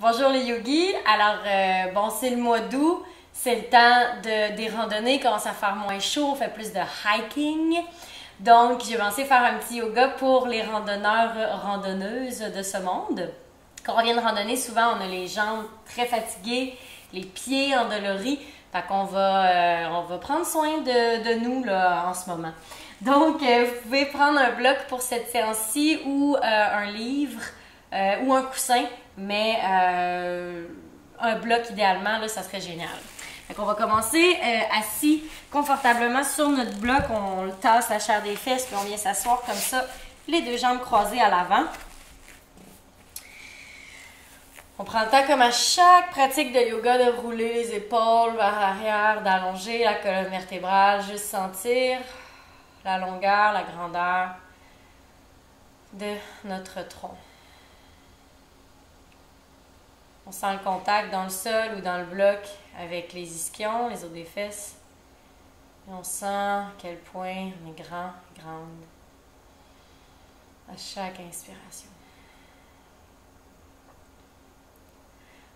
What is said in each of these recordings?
Bonjour les yogis. Alors, bon, c'est le mois d'août, c'est le temps des randonnées, il commence à faire moins chaud, on fait plus de hiking. Donc, j'ai pensé faire un petit yoga pour les randonneurs, randonneuses de ce monde. Quand on vient de randonner, souvent, on a les jambes très fatiguées, les pieds endoloris. Fait qu'on va prendre soin de nous là, en ce moment. Donc, vous pouvez prendre un bloc pour cette séance-ci ou un livre ou un coussin, mais un bloc idéalement, là, ça serait génial. Fait qu'on va commencer assis confortablement sur notre bloc. On tasse la chair des fesses, puis on vient s'asseoir comme ça, les deux jambes croisées à l'avant. On prend le temps, comme à chaque pratique de yoga, de rouler les épaules vers l'arrière, d'allonger la colonne vertébrale, juste sentir la longueur, la grandeur de notre tronc. On sent le contact dans le sol ou dans le bloc avec les ischions, les os des fesses. Et on sent à quel point on est grand, grande à chaque inspiration.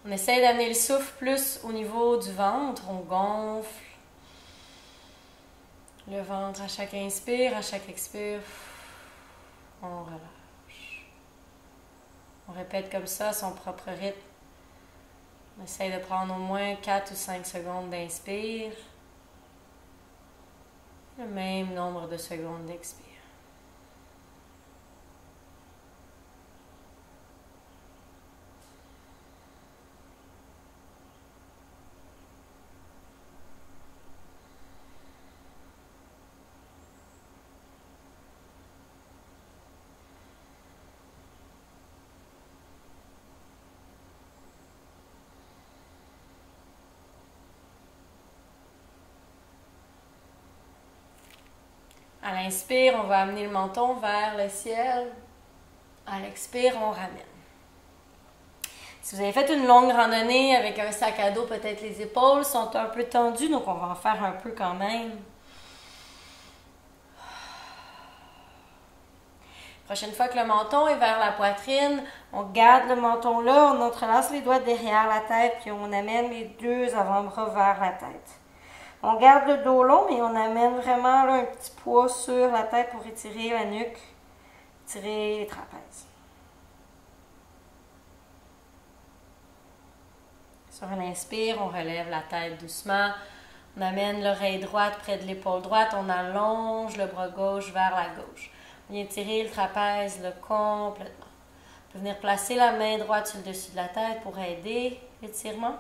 On essaie d'amener le souffle plus au niveau du ventre. On gonfle le ventre à chaque inspire, à chaque expire. On relâche. On répète comme ça son propre rythme. On essaie de prendre au moins 4 ou 5 secondes d'inspire. Le même nombre de secondes d'expire. À l'inspire, on va amener le menton vers le ciel. À l'expire, on ramène. Si vous avez fait une longue randonnée avec un sac à dos, peut-être les épaules sont un peu tendues, donc on va en faire un peu quand même. Prochaine fois que le menton est vers la poitrine, on garde le menton là, on entrelace les doigts derrière la tête, puis on amène les deux avant-bras vers la tête. On garde le dos long, mais on amène vraiment là, un petit poids sur la tête pour étirer la nuque, étirer les trapèzes. Sur un inspire, on relève la tête doucement. On amène l'oreille droite près de l'épaule droite. On allonge le bras gauche vers la gauche. On vient étirer le trapèze là, complètement. On peut venir placer la main droite sur le dessus de la tête pour aider l'étirement.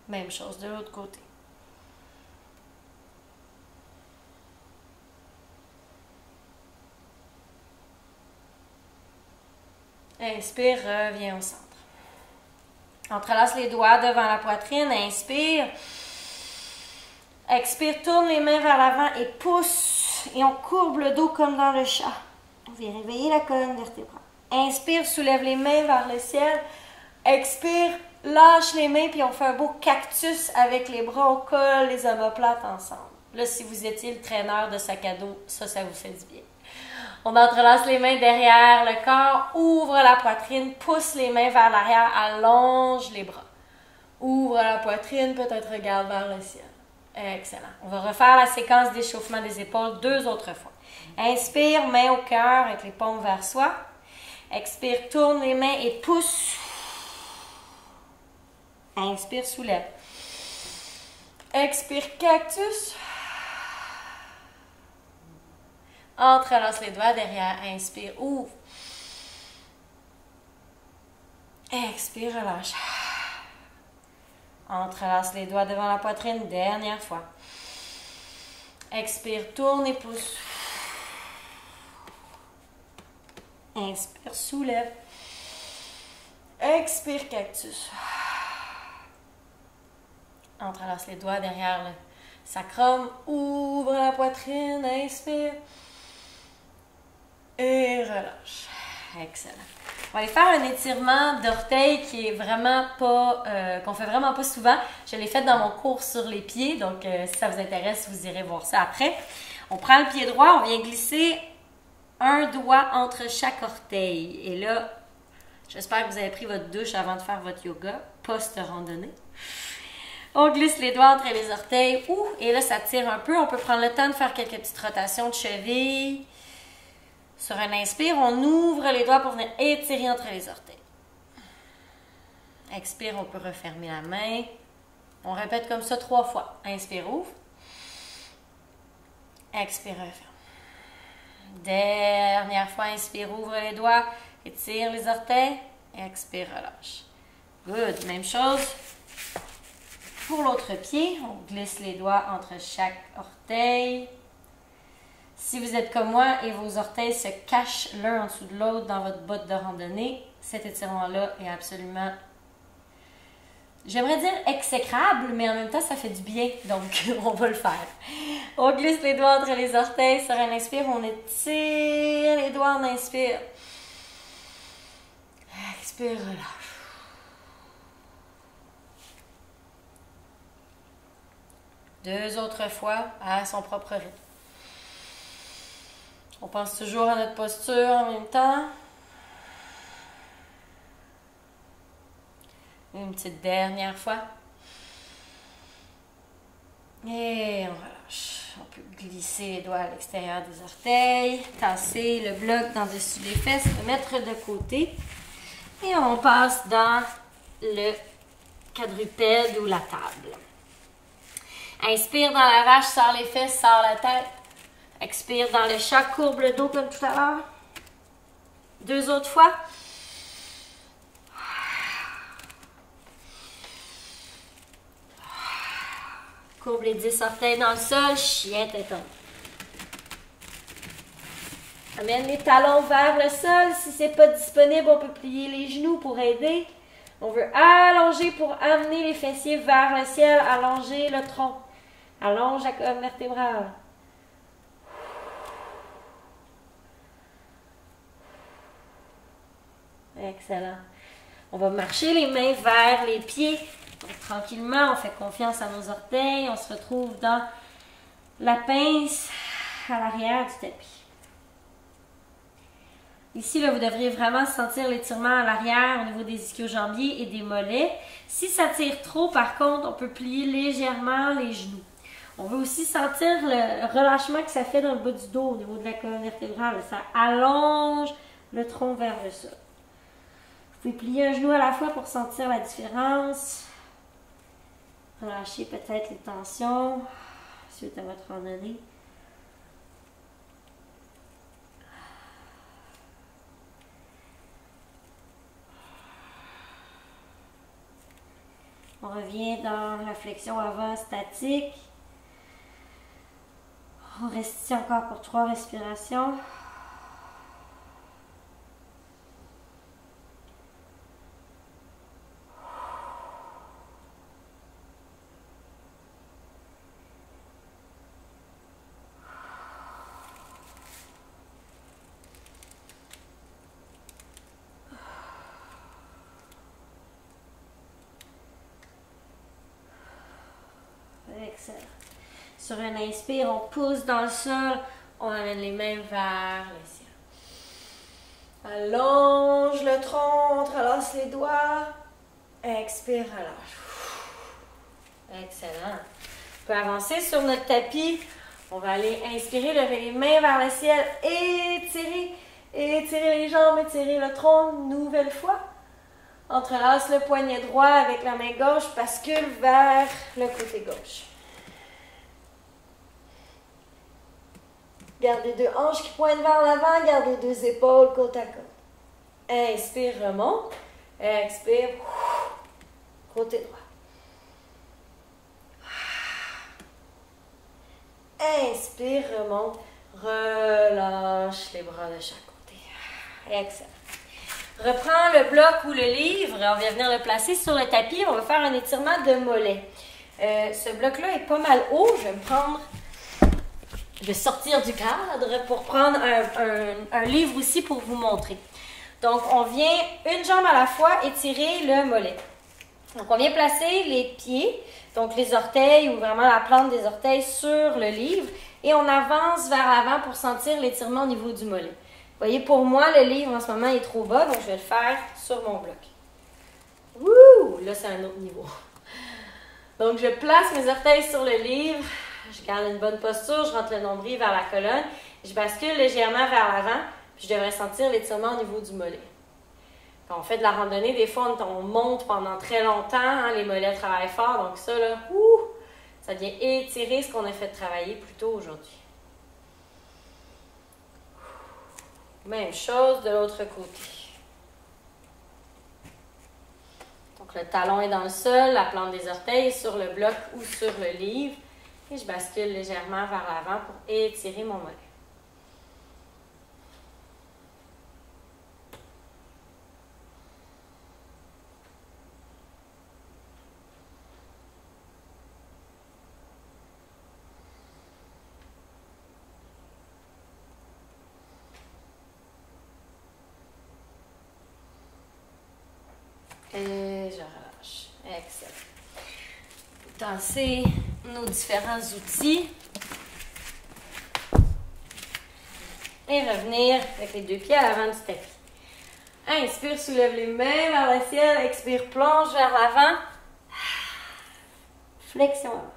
Même chose de l'autre côté. Inspire, reviens au centre. Entrelace les doigts devant la poitrine. Inspire. Expire, tourne les mains vers l'avant et pousse. Et on courbe le dos comme dans le chat. On vient réveiller la colonne vertébrale. Inspire, soulève les mains vers le ciel. Expire, lâche les mains, puis on fait un beau cactus avec les bras. On colle les omoplates ensemble. Là, si vous étiez le traîneur de sac à dos, ça vous fait du bien. On entrelace les mains derrière le corps, ouvre la poitrine, pousse les mains vers l'arrière, allonge les bras. Ouvre la poitrine, peut-être regarde vers le ciel. Excellent. On va refaire la séquence d'échauffement des épaules 2 autres fois. Inspire, main au cœur avec les paumes vers soi. Expire, tourne les mains et pousse. Inspire, soulève. Expire, cactus. Entrelace les doigts derrière. Inspire, ouvre. Expire, relâche. Entrelace les doigts devant la poitrine. Dernière fois. Expire, tourne et pousse. Inspire, soulève. Expire, cactus. Entrelace les doigts derrière le sacrum. Ouvre la poitrine. Inspire. Et relâche. Excellent. On va aller faire un étirement d'orteil qui est vraiment pas, qu'on fait vraiment pas souvent. Je l'ai fait dans mon cours sur les pieds, donc si ça vous intéresse, vous irez voir ça après. On prend le pied droit, on vient glisser un doigt entre chaque orteil. Et là, j'espère que vous avez pris votre douche avant de faire votre yoga, post-randonnée. On glisse les doigts entre les orteils. Ouh, et là, ça tire un peu. On peut prendre le temps de faire quelques petites rotations de cheville. Sur un inspire, on ouvre les doigts pour venir étirer entre les orteils. Expire, on peut refermer la main. On répète comme ça 3 fois. Inspire, ouvre. Expire, referme. Dernière fois, inspire, ouvre les doigts. Étire les orteils. Expire, relâche. Good. Même chose pour l'autre pied. On glisse les doigts entre chaque orteil. Si vous êtes comme moi et vos orteils se cachent l'un en dessous de l'autre dans votre botte de randonnée, cet étirement-là est absolument, j'aimerais dire exécrable, mais en même temps, ça fait du bien, donc on va le faire. On glisse les doigts entre les orteils sur un inspire, on étire les doigts en inspire. Expire, relâche. Deux autres fois à son propre rythme. On pense toujours à notre posture en même temps. Une petite dernière fois. Et on relâche. On peut glisser les doigts à l'extérieur des orteils, tasser le bloc dans dessus des fesses, le mettre de côté. Et on passe dans le quadrupède ou la table. Inspire dans la vache, serre les fesses, serre la tête. Expire dans le chat, courbe le dos comme tout à l'heure. Deux autres fois. Courbe les 10 orteils dans le sol, chien téton. Amène les talons vers le sol. Si ce n'est pas disponible, on peut plier les genoux pour aider. On veut allonger pour amener les fessiers vers le ciel, allonger le tronc. Allonge la colonne vertébrale. Excellent. On va marcher les mains vers les pieds. Donc, tranquillement, on fait confiance à nos orteils. On se retrouve dans la pince à l'arrière du tapis. Ici, là, vous devriez vraiment sentir l'étirement à l'arrière au niveau des ischio-jambiers et des mollets. Si ça tire trop, par contre, on peut plier légèrement les genoux. On veut aussi sentir le relâchement que ça fait dans le bas du dos au niveau de la colonne vertébrale. Ça allonge le tronc vers le sol. Vous pouvez plier un genou à la fois pour sentir la différence. Relâchez peut-être les tensions suite à votre randonnée. On revient dans la flexion avant statique. On reste ici encore pour 3 respirations. Excellent. Sur un inspire, on pousse dans le sol, on amène les mains vers le ciel. Allonge le tronc, on entrelace les doigts. Expire, relâche. Excellent. On peut avancer sur notre tapis. On va aller inspirer, lever les mains vers le ciel, étirer les jambes, étirer le tronc une nouvelle fois. Entrelace le poignet droit avec la main gauche, bascule vers le côté gauche. Garde les 2 hanches qui pointent vers l'avant, garde les 2 épaules côte à côte. Inspire, remonte. Expire, côté droit. Inspire, remonte. Relâche les bras de chaque côté. Excellent. Reprends le bloc ou le livre, on vient venir le placer sur le tapis, on va faire un étirement de mollet. Ce bloc-là est pas mal haut, je vais sortir du cadre pour prendre un livre aussi pour vous montrer. Donc, on vient une jambe à la fois étirer le mollet. Donc, on vient placer les pieds, donc les orteils ou vraiment la plante des orteils sur le livre et on avance vers l'avant pour sentir l'étirement au niveau du mollet. voyez, pour moi, le livre en ce moment est trop bas, donc je vais le faire sur mon bloc. Wouh! Là, c'est un autre niveau. Donc, je place mes orteils sur le livre, je garde une bonne posture, je rentre le nombril vers la colonne, je bascule légèrement vers l'avant, puis je devrais sentir l'étirement au niveau du mollet. Quand on fait de la randonnée, des fois, on monte pendant très longtemps, hein, les mollets travaillent fort, donc ça, là, ça vient étirer ce qu'on a fait travailler plus tôt aujourd'hui. Même chose de l'autre côté. Donc, le talon est dans le sol, la plante des orteils est sur le bloc ou sur le livre. Et je bascule légèrement vers l'avant pour étirer mon mollet. Et je relâche. Excellent. Tasser nos différents outils. Et revenir avec les deux pieds à l'avant du tapis. Inspire, soulève les mains vers le ciel. Expire, plonge vers l'avant. Flexion avant.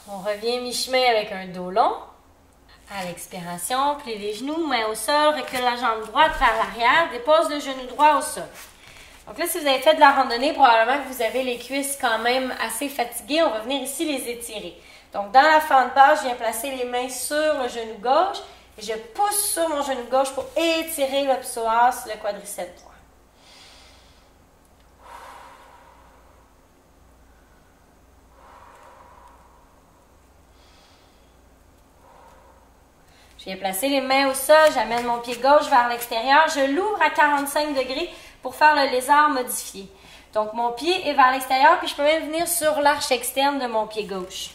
On revient mi-chemin avec un dos long. À l'expiration, plie les genoux, main au sol, recule la jambe droite vers l'arrière, dépose le genou droit au sol. Donc là, si vous avez fait de la randonnée, probablement que vous avez les cuisses quand même assez fatiguées. On va venir ici les étirer. Donc dans la fente basse, je viens placer les mains sur le genou gauche et je pousse sur mon genou gauche pour étirer le psoas, le quadriceps droit. Je viens placer les mains au sol, j'amène mon pied gauche vers l'extérieur, je l'ouvre à 45 degrés pour faire le lézard modifié. Donc mon pied est vers l'extérieur, puis je peux même venir sur l'arche externe de mon pied gauche.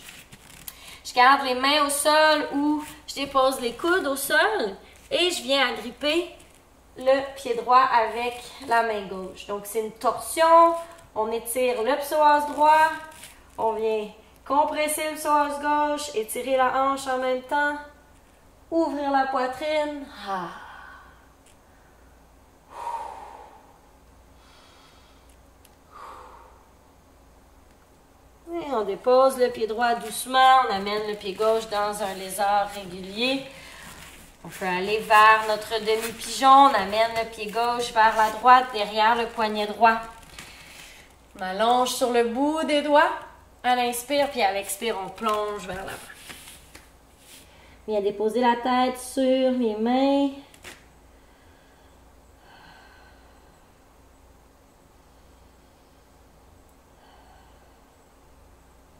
Je garde les mains au sol ou je dépose les coudes au sol et je viens agripper le pied droit avec la main gauche. Donc c'est une torsion, on étire le psoas droit, on vient compresser le psoas gauche, étirer la hanche en même temps. Ouvrir la poitrine. Et on dépose le pied droit doucement. On amène le pied gauche dans un lézard régulier. On peut aller vers notre demi-pigeon. On amène le pied gauche vers la droite, derrière le poignet droit. On allonge sur le bout des doigts. À l'inspire, puis à l'expire, on plonge vers l'avant. Viens déposer la tête sur les mains.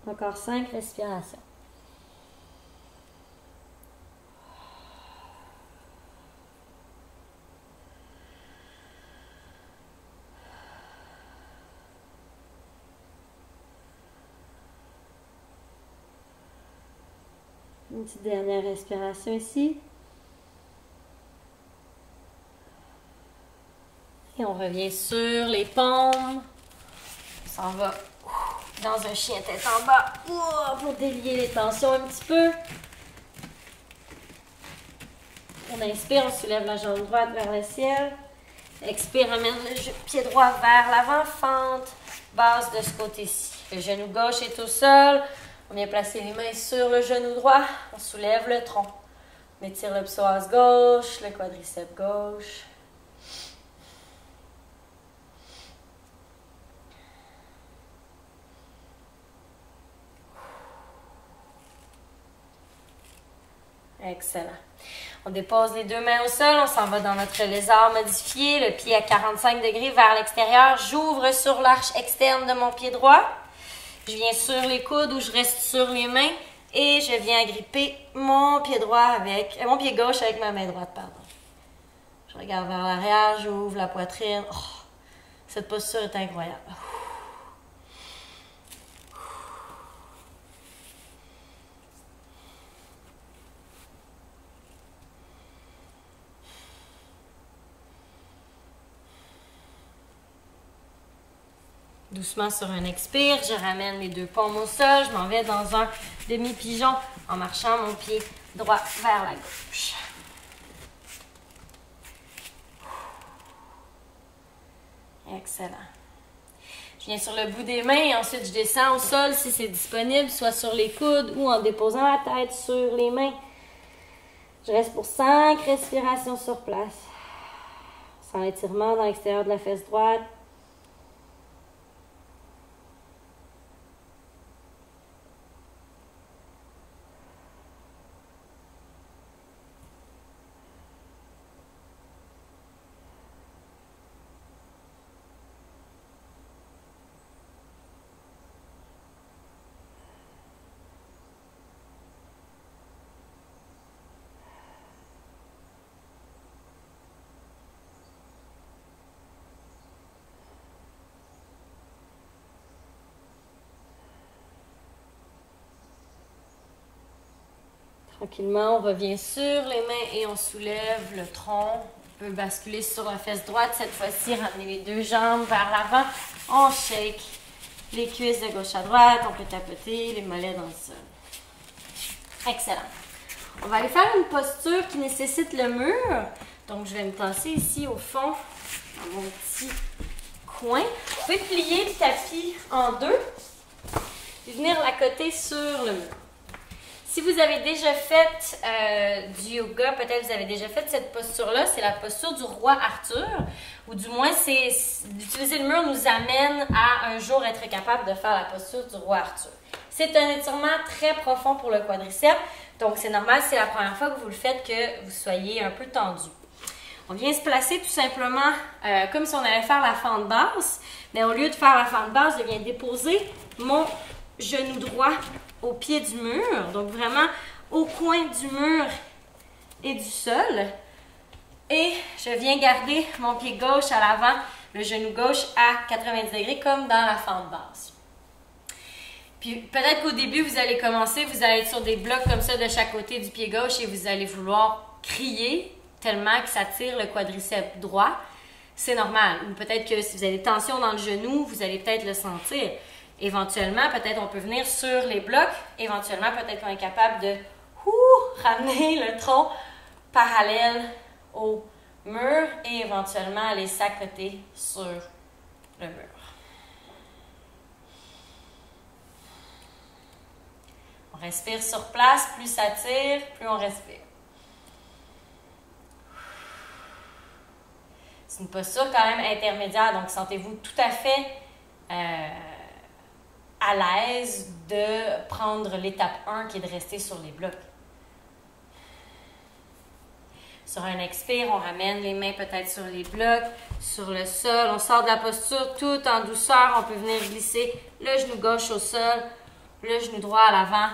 Encore 5 respirations. Une petite dernière respiration ici. Et on revient sur les paumes. On s'en va dans un chien tête en bas pour délier les tensions un petit peu. On inspire, on soulève la jambe droite vers le ciel. Expire, amène le pied droit vers l'avant, fente basse de ce côté-ci. Le genou gauche est au sol. On vient placer les mains sur le genou droit. On soulève le tronc. On étire le psoas gauche, le quadriceps gauche. Excellent. On dépose les deux mains au sol, on s'en va dans notre lézard modifié, le pied à 45 degrés vers l'extérieur. J'ouvre sur l'arche externe de mon pied droit. Je viens sur les coudes ou je reste sur les mains et je viens agripper mon pied droit avec, mon pied gauche avec ma main droite, pardon. Je regarde vers l'arrière, j'ouvre la poitrine. Oh, cette posture est incroyable. Doucement sur un expire, je ramène les deux paumes au sol, je m'en vais dans un demi-pigeon en marchant mon pied droit vers la gauche. Excellent. Je viens sur le bout des mains et ensuite je descends au sol si c'est disponible, soit sur les coudes ou en déposant la tête sur les mains. Je reste pour 5 respirations sur place. Sans étirement dans l'extérieur de la fesse droite. Tranquillement, on revient sur les mains et on soulève le tronc. On peut basculer sur la fesse droite. Cette fois-ci, ramener les deux jambes vers l'avant. On shake les cuisses de gauche à droite. On peut tapoter les mollets dans le sol. Excellent. On va aller faire une posture qui nécessite le mur. Donc, je vais me tasser ici au fond, dans mon petit coin. Vous pouvez plier le tapis en deux et venir l'accoter sur le mur. Si vous avez déjà fait du yoga, peut-être vous avez déjà fait cette posture-là, c'est la posture du roi Arthur, ou du moins, d'utiliser le mur nous amène à un jour être capable de faire la posture du roi Arthur. C'est un étirement très profond pour le quadriceps, donc c'est normal, c'est la première fois que vous le faites que vous soyez un peu tendu. On vient se placer tout simplement comme si on allait faire la fente basse, mais au lieu de faire la fente basse, je viens déposer mon genou droit au pied du mur, donc vraiment au coin du mur et du sol. Et je viens garder mon pied gauche à l'avant, le genou gauche à 90 degrés comme dans la fente basse. Puis peut-être qu'au début, vous allez commencer, vous allez être sur des blocs comme ça de chaque côté du pied gauche et vous allez vouloir crier tellement que ça tire le quadriceps droit. C'est normal. Ou peut-être que si vous avez des tensions dans le genou, vous allez peut-être le sentir. Éventuellement, peut-être on peut venir sur les blocs. Éventuellement, peut-être qu'on est capable de ramener le tronc parallèle au mur et éventuellement aller s'accoter sur le mur. On respire sur place. Plus ça tire, plus on respire. C'est une posture quand même intermédiaire, donc sentez-vous tout à fait à l'aise de prendre l'étape 1 qui est de rester sur les blocs. Sur un expire, on ramène les mains peut-être sur les blocs, sur le sol. On sort de la posture tout en douceur. On peut venir glisser le genou gauche au sol, le genou droit à l'avant.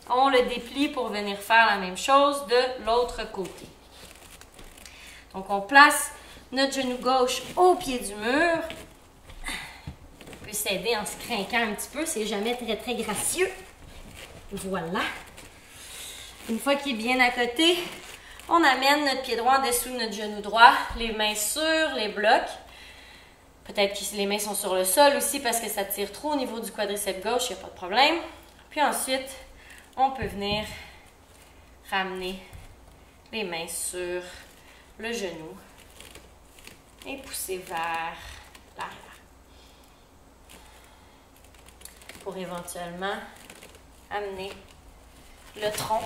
On le déplie pour venir faire la même chose de l'autre côté. Donc, on place notre genou gauche au pied du mur. On peut s'aider en se crinquant un petit peu. C'est jamais très, très gracieux. Voilà. Une fois qu'il est bien à côté, on amène notre pied droit en dessous de notre genou droit, les mains sur les blocs. Peut-être que les mains sont sur le sol aussi parce que ça tire trop au niveau du quadriceps gauche, il n'y a pas de problème. Puis ensuite, on peut venir ramener les mains sur le genou et pousser vers l'arrière. Pour éventuellement amener le tronc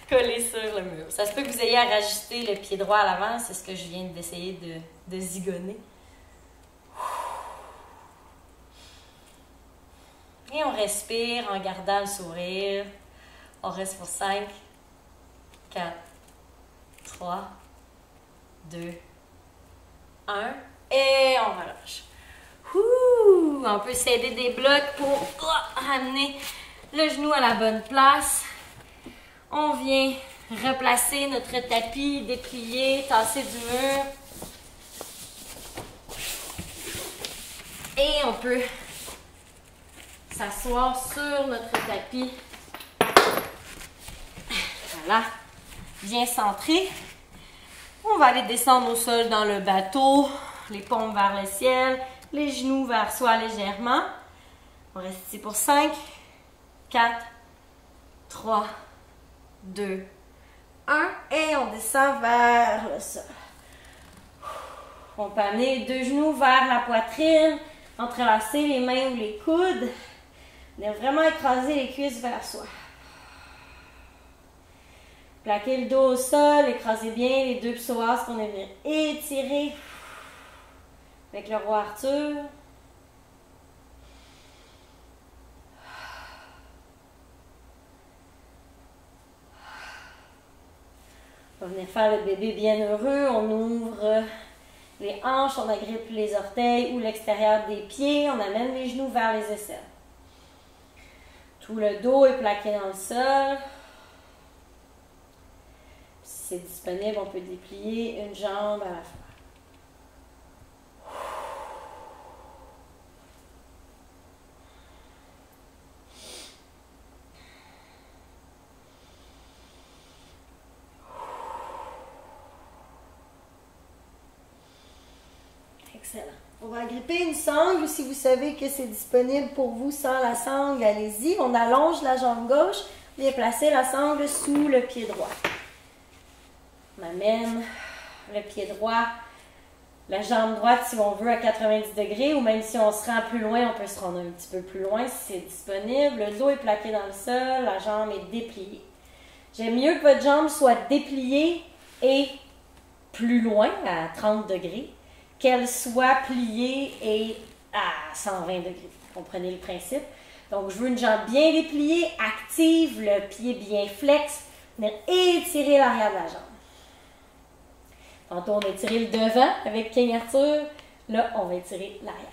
collé sur le mur. Ça se peut que vous ayez à rajuster le pied droit à l'avant, c'est ce que je viens d'essayer de zigonner. Et on respire en gardant le sourire. On reste pour 5, 4, 3, 2, 1 et on relâche. On peut s'aider des blocs pour ramener le genou à la bonne place. On vient replacer notre tapis, déplier, tasser du mur. Et on peut s'asseoir sur notre tapis. Voilà. Bien centré. On va aller descendre au sol dans le bateau. Les paumes vers le ciel. Les genoux vers soi légèrement. On reste ici pour 5, 4, 3, 2, 1. Et on descend vers le sol. On peut amener les deux genoux vers la poitrine, entrelacer les mains ou les coudes. Venir vraiment écraser les cuisses vers soi. Plaquer le dos au sol, écraser bien les deux psoas qu'on est venu étirer avec le roi Arthur. On va venir faire le bébé bien heureux. On ouvre les hanches, on agrippe les orteils ou l'extérieur des pieds. On amène les genoux vers les aisselles. Tout le dos est plaqué dans le sol. Si c'est disponible, on peut déplier une jambe à la fois. Excellent. On va agripper une sangle. Si vous savez que c'est disponible pour vous sans la sangle, allez-y. On allonge la jambe gauche et placer la sangle sous le pied droit. On amène le pied droit, la jambe droite si on veut à 90 degrés ou même si on se rend plus loin, on peut se rendre un petit peu plus loin si c'est disponible. Le dos est plaqué dans le sol, la jambe est dépliée. J'aime mieux que votre jambe soit dépliée et plus loin à 30 degrés qu'elle soit pliée et à 120 degrés. Comprenez le principe? Donc, je veux une jambe bien dépliée, active, le pied bien flex, venir étirer l'arrière de la jambe. Tantôt, on a étiré le devant avec King Arthur. Là, on va étirer l'arrière.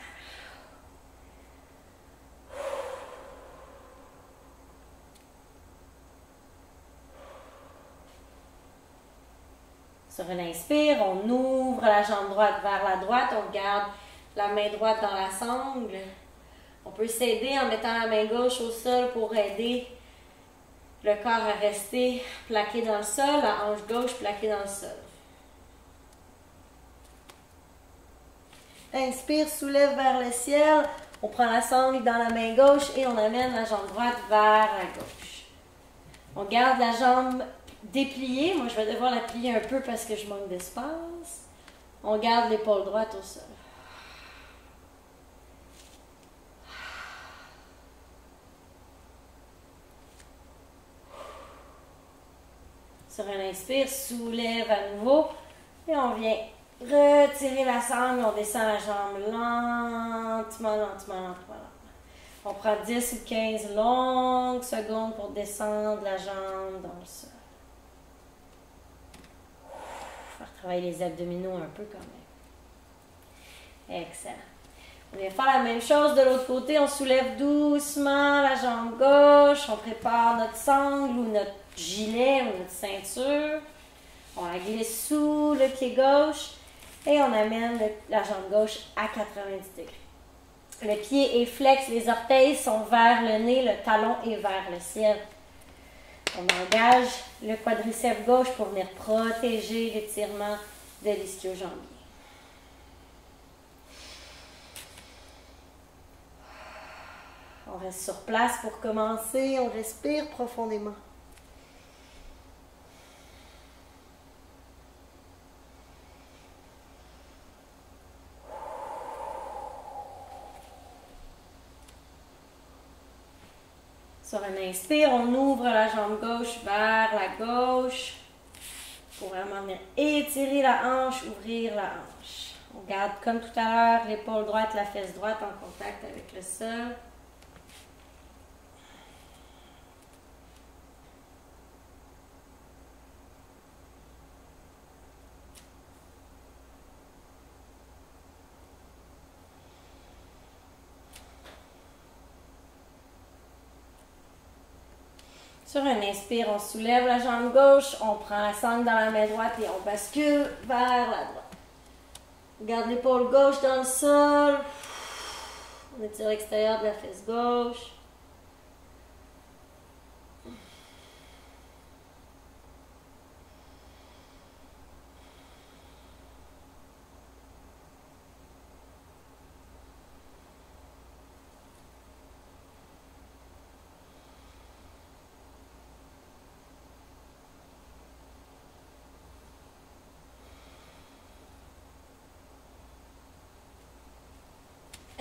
Sur une inspire, on ouvre la jambe droite vers la droite. On garde la main droite dans la sangle. On peut s'aider en mettant la main gauche au sol pour aider le corps à rester plaqué dans le sol, la hanche gauche plaquée dans le sol. Inspire, soulève vers le ciel. On prend la sangle dans la main gauche et on amène la jambe droite vers la gauche. On garde la jambe dépliée. Moi, je vais devoir la plier un peu parce que je manque d'espace. On garde l'épaule droite au sol. Sur un inspire, soulève à nouveau et on vient retirer la sangle, on descend la jambe lentement, lentement, lentement. On prend 10 ou 15 longues secondes pour descendre la jambe dans le sol. Faire travailler les abdominaux un peu quand même. Excellent. On vient faire la même chose de l'autre côté. On soulève doucement la jambe gauche. On prépare notre sangle ou notre gilet ou notre ceinture. On la glisse sous le pied gauche et on amène la jambe gauche à 90 degrés. Le pied est flex, les orteils sont vers le nez, le talon est vers le ciel. On engage le quadriceps gauche pour venir protéger l'étirement de l'ischio-jambier. On reste sur place pour commencer, on respire profondément. Sur un inspire, on ouvre la jambe gauche vers la gauche pour vraiment venir étirer la hanche, ouvrir la hanche. On garde comme tout à l'heure l'épaule droite, la fesse droite en contact avec le sol. Sur un inspire, on soulève la jambe gauche, on prend la sangle dans la main droite et on bascule vers la droite. On garde l'épaule gauche dans le sol. On étire l'extérieur de la fesse gauche.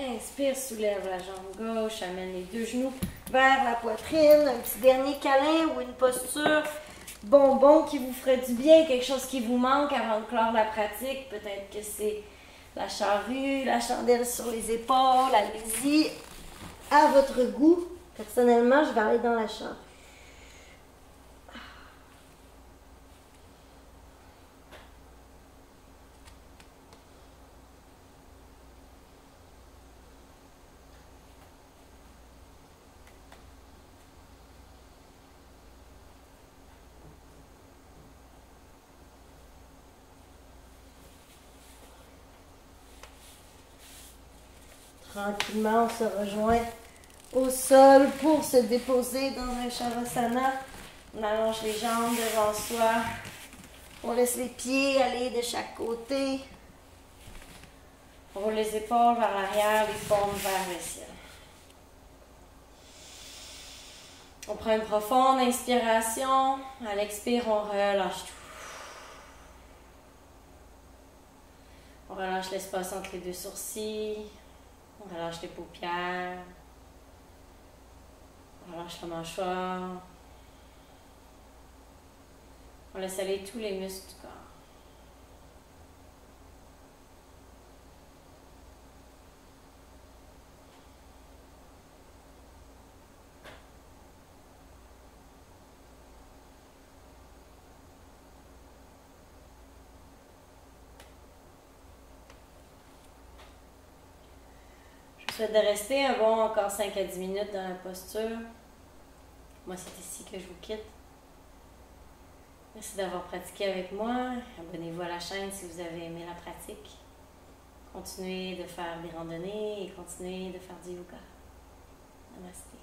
Inspire, soulève la jambe gauche, amène les deux genoux vers la poitrine. Un petit dernier câlin ou une posture bonbon qui vous ferait du bien, quelque chose qui vous manque avant de clore la pratique. Peut-être que c'est la charrue, la chandelle sur les épaules. Allez-y à votre goût. Personnellement, je vais aller dans la charrue. Tranquillement, on se rejoint au sol pour se déposer dans un Shavasana. On allonge les jambes devant soi. On laisse les pieds aller de chaque côté. On roule les épaules vers l'arrière, les paumes vers le ciel. On prend une profonde inspiration. À l'expire, on relâche tout. On relâche l'espace entre les deux sourcils. On relâche les paupières. On relâche la mâchoire. On laisse aller tous les muscles du corps. Je souhaite de rester un bon encore 5 à 10 minutes dans la posture. Moi, c'est ici que je vous quitte. Merci d'avoir pratiqué avec moi. Abonnez-vous à la chaîne si vous avez aimé la pratique. Continuez de faire des randonnées et continuez de faire du yoga. Namasté.